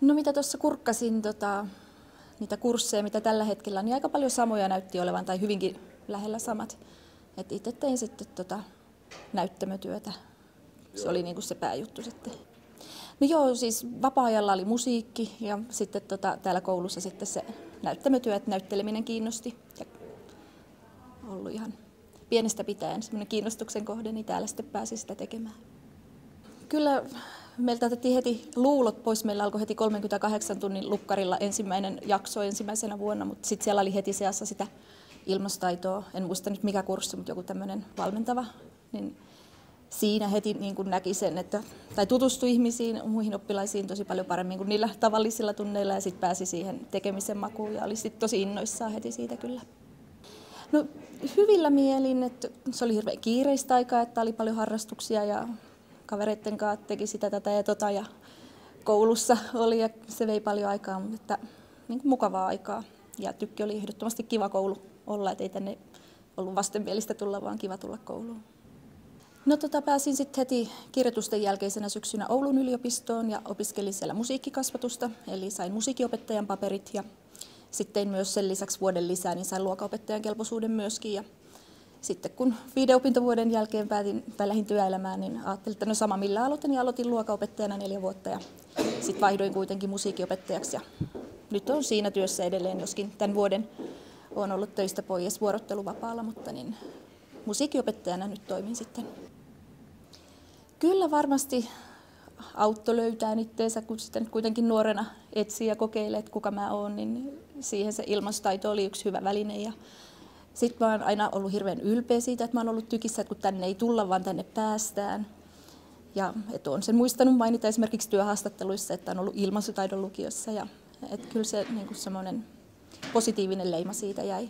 No mitä tuossa kurkkasin niitä kursseja, mitä tällä hetkellä on, niin aika paljon samoja näytti olevan tai hyvinkin lähellä samat. Et itse tein sitten näyttämötyötä. Se oli niinku se pääjuttu sitten. No joo, siis vapaa-ajalla oli musiikki ja sitten täällä koulussa sitten se näyttämötyö, että näytteleminen kiinnosti. Ja ollut ihan pienestä pitäen semmoinen kiinnostuksen kohde, niin täällä sitten pääsi sitä tekemään. Kyllä meiltä otettiin heti luulot pois. Meillä alkoi heti 38 tunnin lukkarilla ensimmäinen jakso ensimmäisenä vuonna, mutta sitten siellä oli heti seassa sitä ilmastaitoa. En muista nyt mikä kurssi, mutta joku tämmöinen valmentava. Niin siinä heti niin kuin näki sen, tai tutustui ihmisiin, muihin oppilaisiin tosi paljon paremmin kuin niillä tavallisilla tunneilla ja sitten pääsi siihen tekemisen makuun ja oli sitten tosi innoissaan heti siitä kyllä. No hyvillä mielin, että se oli hirveän kiireistä aikaa, että oli paljon harrastuksia ja kavereiden kanssa teki sitä tätä ja ja koulussa oli ja se vei paljon aikaa, mutta niin kuin mukavaa aikaa ja Tykki oli ehdottomasti kiva koulu olla, et ei tänne ollut vastenmielistä tulla, vaan kiva tulla kouluun. No pääsin sitten heti kirjoitusten jälkeisenä syksynä Oulun yliopistoon ja opiskelin siellä musiikkikasvatusta, eli sain musiikinopettajan paperit ja sitten tein myös sen lisäksi vuoden lisää, niin sain luokanopettajan kelpoisuuden myöskin. Ja sitten kun 5 opintovuoden jälkeen lähdin työelämään, niin ajattelin, että no sama millä aloitin, niin aloitin luokanopettajan 4 vuotta ja sitten vaihdoin kuitenkin musiikinopettajaksi. Ja nyt olen siinä työssä edelleen, joskin tämän vuoden olen ollut töistä pois vuorotteluvapaalla, mutta niin musiikkinopettajana nyt toimin sitten. Kyllä varmasti auttoi löytää itseensä, kun sitä nyt kuitenkin nuorena etsii ja kokeilee, että kuka mä oon, niin siihen se ilmastaito oli yksi hyvä väline. Ja sitten mä oon aina ollut hirveän ylpeä siitä, että mä oon ollut Tykissä, että kun tänne ei tulla, vaan tänne päästään. Ja että oon sen muistanut mainita esimerkiksi työhaastatteluissa, että on ollut ilmaisutaidon lukiossa. Ja että kyllä se niin kuin semmoinen positiivinen leima siitä jäi.